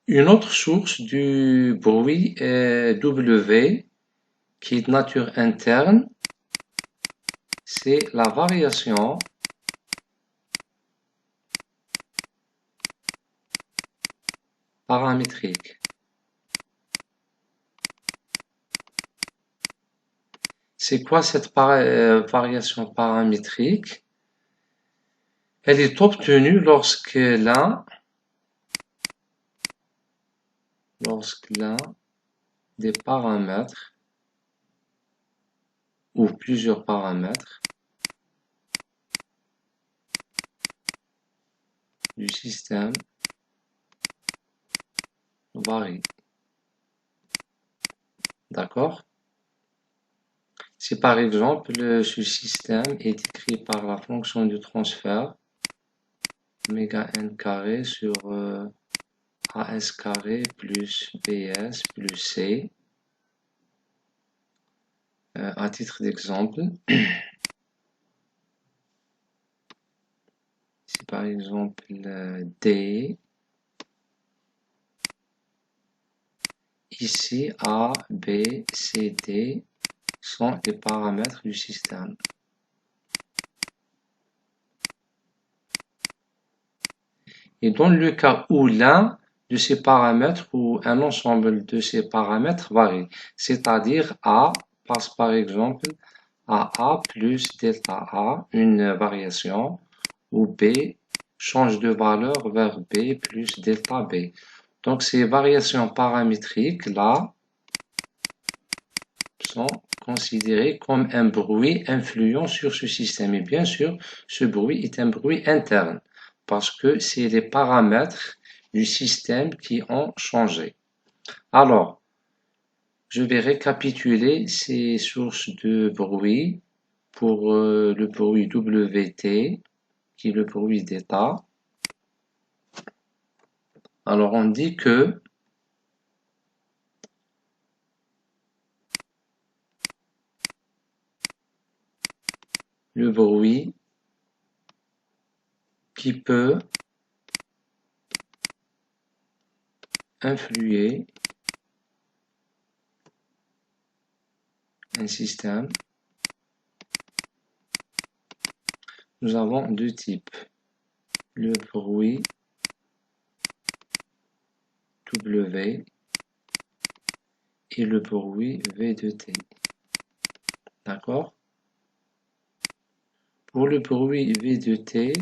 Une autre source du bruit W, qui est de nature interne, c'est la variation paramétrique. C'est quoi cette variation paramétrique? Elle est obtenue lorsque l'un des paramètres ou plusieurs paramètres du système varie. D'accord? Si par exemple ce système est écrit par la fonction de transfert oméga n carré sur as carré plus bs plus c, à titre d'exemple, si par exemple d, ici a, b, c, d sont les paramètres du système. Et dans le cas où l'un de ces paramètres ou un ensemble de ces paramètres varie, c'est-à-dire A passe par exemple à A plus delta A, une variation, ou B change de valeur vers B plus delta B. Donc ces variations paramétriques là sont considérées comme un bruit influent sur ce système. Et bien sûr, ce bruit est un bruit interne parce que c'est les paramètres du système qui ont changé. Alors, je vais récapituler ces sources de bruit pour le bruit WT, qui est le bruit d'état. Alors, on dit que le bruit qui peut influer un système, nous avons deux types. Le bruit W et le bruit V de T. D'accord? Pour le bruit V de T,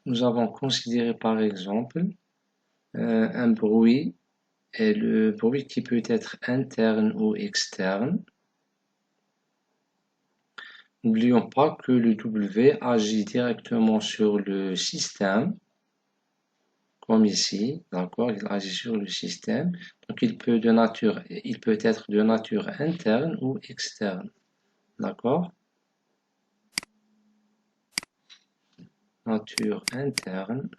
nous avons considéré par exemple un bruit et le bruit qui peut être interne ou externe. N'oublions pas que le W agit directement sur le système, comme ici, d'accord, il agit sur le système, donc il peut être de nature interne ou externe, d'accord, nature interne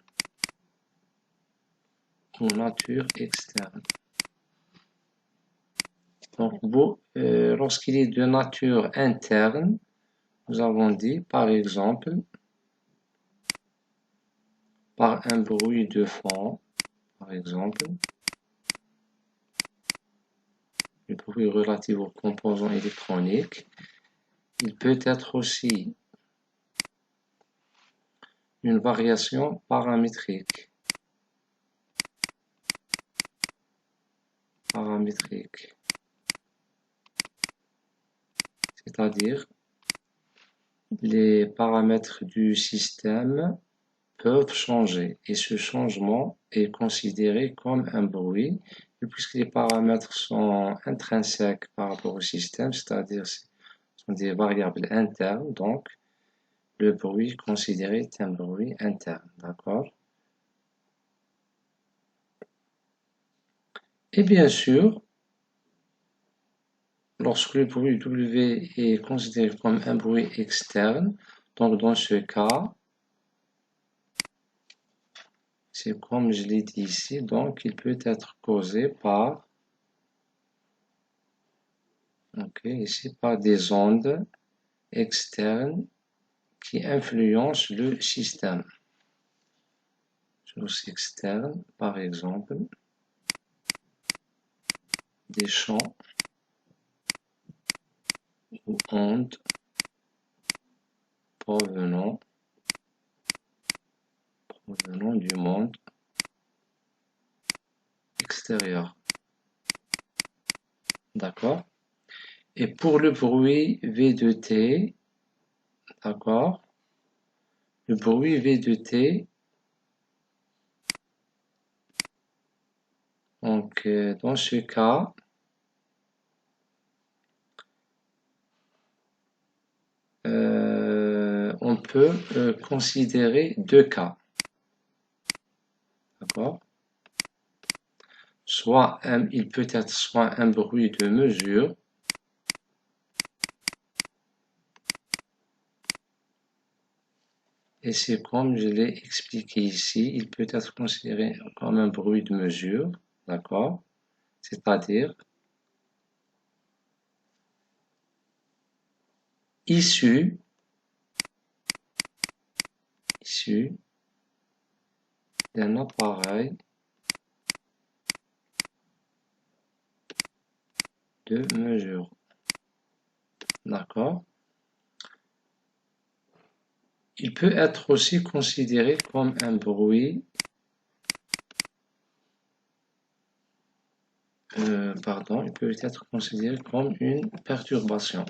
ou nature externe. Donc, lorsqu'il est de nature interne, nous avons dit, par exemple, par un bruit de fond, par exemple, le bruit relatif aux composants électroniques. Il peut être aussi une variation paramétrique. C'est-à-dire les paramètres du système peuvent changer et ce changement est considéré comme un bruit. Et puisque les paramètres sont intrinsèques par rapport au système, c'est-à-dire sont des variables internes, donc le bruit considéré est un bruit interne, d'accord? Et bien sûr, lorsque le bruit W est considéré comme un bruit externe, donc dans ce cas, c'est comme je l'ai dit ici, donc il peut être causé par, ici par des ondes externes qui influencent le système. source externe, par exemple, des champs ou ondes provenant du monde extérieur. D'accord? Et pour le bruit V de T, d'accord? Le bruit V de T, donc dans ce cas, on peut considérer deux cas. D'accord? Soit il peut être soit un bruit de mesure, et c'est comme je l'ai expliqué ici, il peut être considéré comme un bruit de mesure, d'accord? C'est-à-dire issu d'un appareil de mesure, d'accord? Il peut être aussi considéré comme un bruit, il peut être considéré comme une perturbation.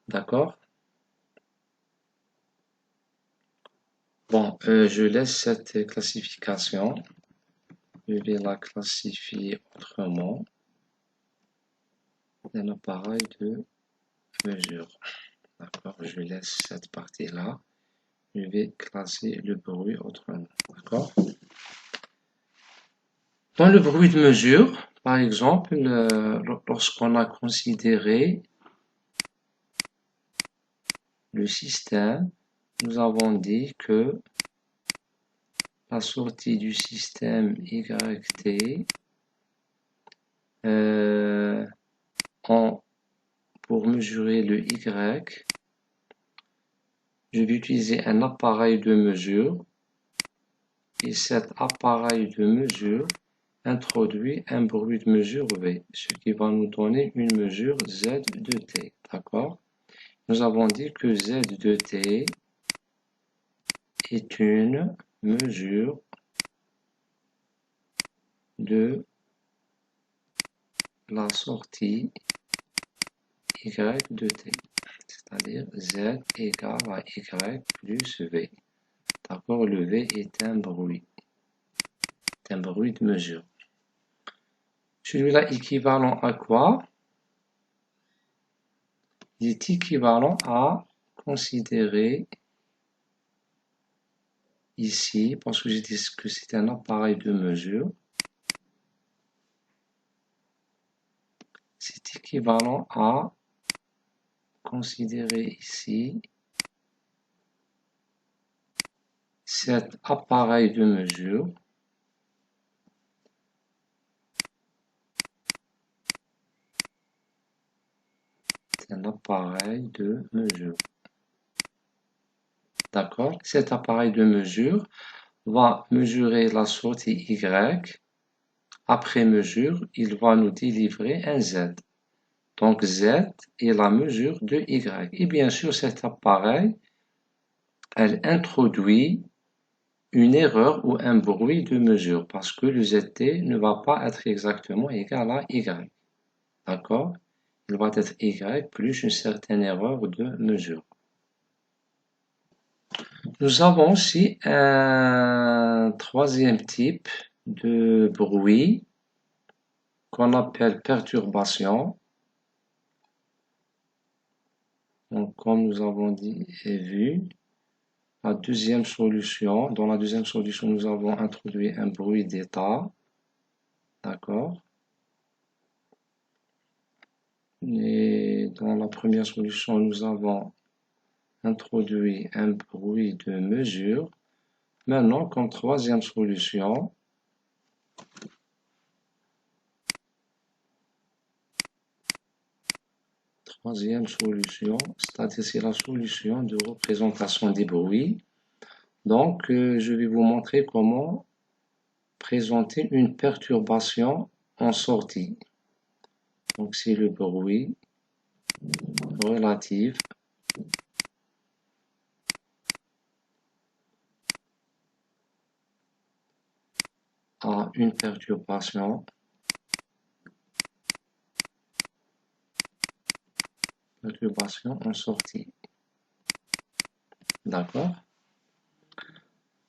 D'accord? Bon, je laisse cette classification. Je vais la classifier autrement. Un appareil de mesure. D'accord? Je laisse cette partie-là. Je vais classer le bruit autrement. D'accord? Dans le bruit de mesure, par exemple, lorsqu'on a considéré le système, nous avons dit que la sortie du système YT pour mesurer le Y, je vais utiliser un appareil de mesure et cet appareil de mesure introduit un bruit de mesure V, ce qui va nous donner une mesure Z de T. D'accord? Nous avons dit que Z de T est une mesure de la sortie Y de T, c'est-à-dire Z égale à Y plus V. D'accord? Le V est un bruit de mesure. Celui-là équivalent à quoi? Il est équivalent à considérer ici, parce que j'ai dit que c'est un appareil de mesure, c'est équivalent à considérer ici cet appareil de mesure un appareil de mesure. D'accord? Cet appareil de mesure va mesurer la sortie Y. Après mesure, il va nous délivrer un Z. Donc Z est la mesure de Y. Et bien sûr, cet appareil, elle introduit une erreur ou un bruit de mesure parce que le ZT ne va pas être exactement égal à Y. D'accord? Il va être Y plus une certaine erreur de mesure. Nous avons aussi un troisième type de bruit qu'on appelle perturbation. Donc, comme nous avons dit et vu, la deuxième solution, dans la deuxième solution, nous avons introduit un bruit d'état. D'accord? Et dans la première solution, nous avons introduit un bruit de mesure. Maintenant, comme troisième solution, Troisième solution, c'est-à-dire c'est la solution de représentation des bruits. Donc, je vais vous montrer comment présenter une perturbation en sortie. Donc, c'est le bruit relatif à une perturbation en sortie. D'accord?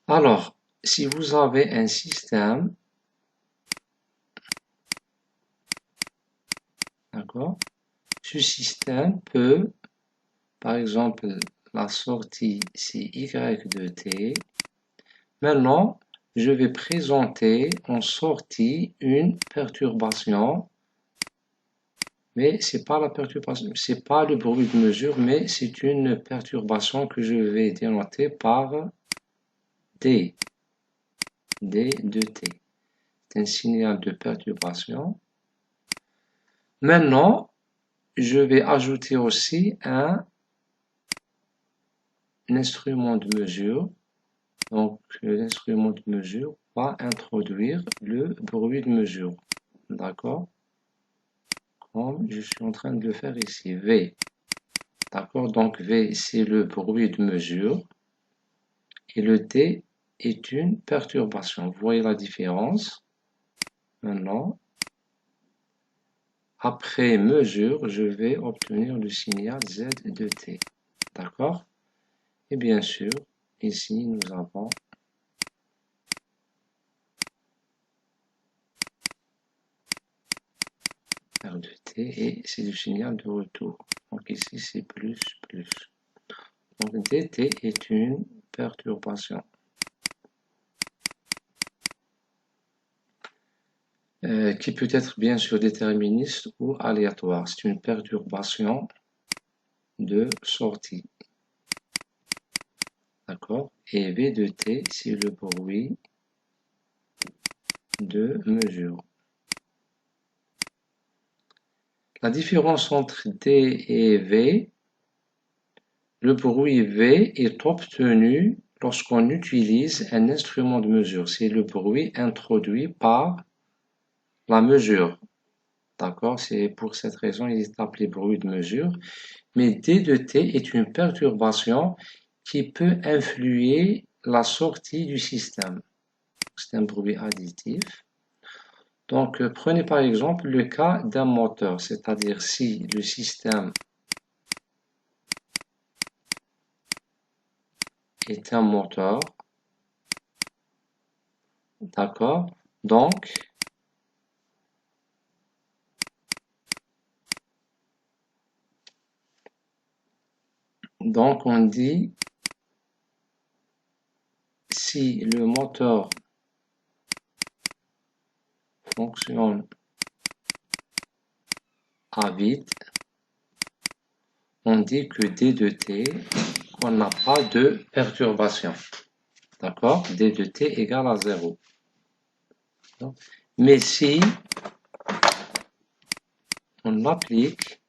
Alors, si vous avez un système, d'accord, ce système peut, par exemple, la sortie c'est Y de t. Maintenant, je vais présenter en sortie une perturbation, mais c'est pas la perturbation, c'est pas le bruit de mesure, mais c'est une perturbation que je vais dénoter par D, D de t. C'est un signal de perturbation. Maintenant, je vais ajouter aussi un instrument de mesure. Donc, l'instrument de mesure va introduire le bruit de mesure. D'accord? Comme je suis en train de le faire ici. V. D'accord? Donc, V, c'est le bruit de mesure. Et le T est une perturbation. Vous voyez la différence? Maintenant, après mesure, je vais obtenir le signal Z de T. D'accord? Et bien sûr, ici, nous avons R de T et c'est le signal de retour. Donc ici, c'est plus, plus. Donc dt est une perturbation qui peut être bien sûr déterministe ou aléatoire. C'est une perturbation de sortie. D'accord? Et V de T, c'est le bruit de mesure. La différence entre D et V, le bruit V est obtenu lorsqu'on utilise un instrument de mesure. C'est le bruit introduit par la mesure. D'accord? C'est pour cette raison il est appelé bruit de mesure. Mais D de T est une perturbation qui peut influer la sortie du système. C'est un bruit additif. Donc, prenez par exemple le cas d'un moteur, c'est-à-dire si le système est un moteur, d'accord? Donc, on dit si le moteur fonctionne à vide, on dit que D de T, on n'a pas de perturbation. D'accord? D de T égale à 0. Mais si on applique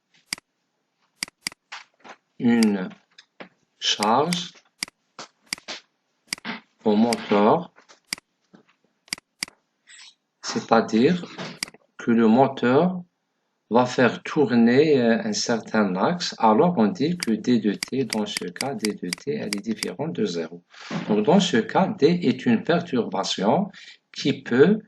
une charge au moteur, c'est-à-dire que le moteur va faire tourner un certain axe, alors on dit que D de T, dans ce cas, D de T, elle est différente de 0. Donc dans ce cas, D est une perturbation qui peut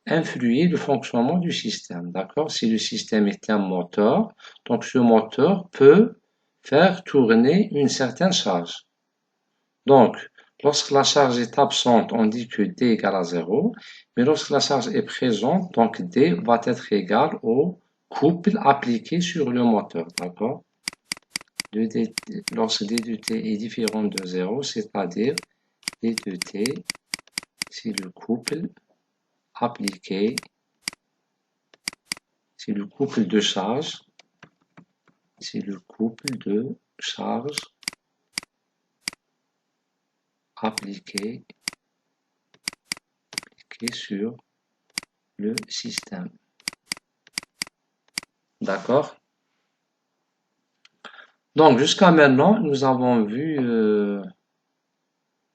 influer le fonctionnement du système. D'accord? Si le système est un moteur, donc ce moteur peut faire tourner une certaine charge. Donc, lorsque la charge est absente, on dit que D égale à 0, mais lorsque la charge est présente, donc D va être égal au couple appliqué sur le moteur, d'accord? Lorsque D de T est différent de 0, c'est-à-dire D de T, c'est le couple appliqué, c'est le couple de charge, c'est le couple de charge appliqué sur le système. D'accord? Donc, jusqu'à maintenant, nous avons vu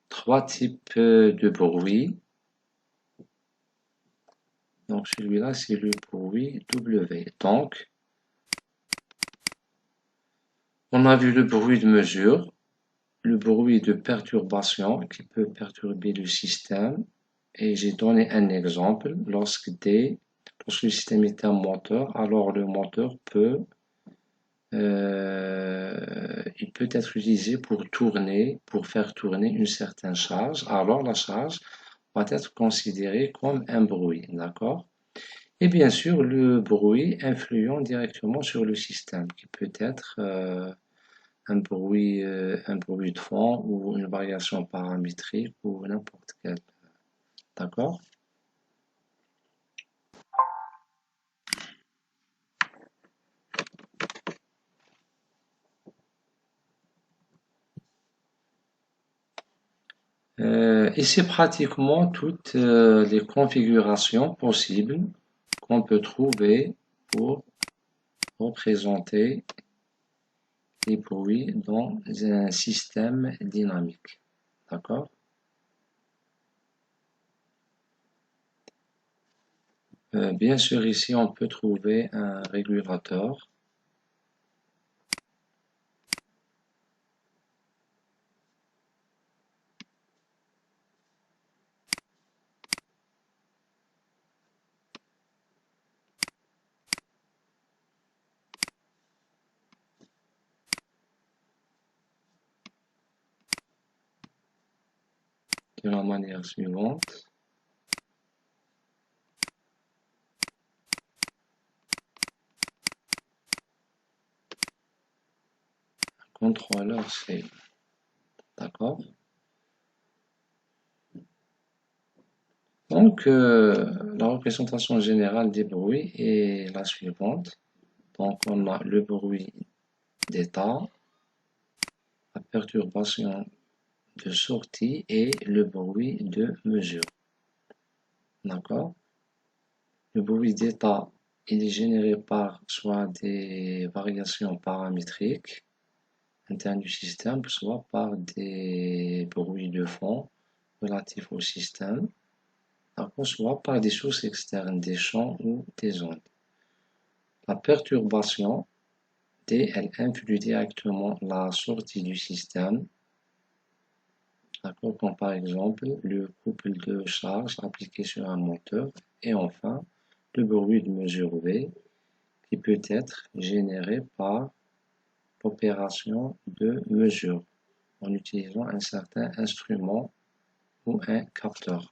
trois types de bruit. Donc, celui-là, c'est le bruit W. Donc, on a vu le bruit de mesure, le bruit de perturbation qui peut perturber le système. Et j'ai donné un exemple. Lorsque le système est un moteur, alors le moteur il peut être utilisé pour tourner, pour faire tourner une certaine charge. Alors la charge va être considérée comme un bruit, d'accord? Et bien sûr, le bruit influent directement sur le système, qui peut être un bruit de fond ou une variation paramétrique ou n'importe quel, d'accord? Et c'est pratiquement toutes les configurations possibles qu'on peut trouver pour représenter les bruits dans un système dynamique. D'accord? Bien sûr, ici, on peut trouver un régulateur. De la manière suivante. Contrôleur C. D'accord? Donc, la représentation générale des bruits est la suivante. Donc, on a le bruit d'état, la perturbation de sortie et le bruit de mesure. D'accord? Le bruit d'état, il est généré par soit des variations paramétriques internes du système, soit par des bruits de fond relatifs au système, soit par des sources externes, des champs ou des ondes. La perturbation, elle influe directement la sortie du système, d'accord, comme par exemple le couple de charge appliqué sur un moteur, et enfin le bruit de mesure V qui peut être généré par l'opération de mesure en utilisant un certain instrument ou un capteur.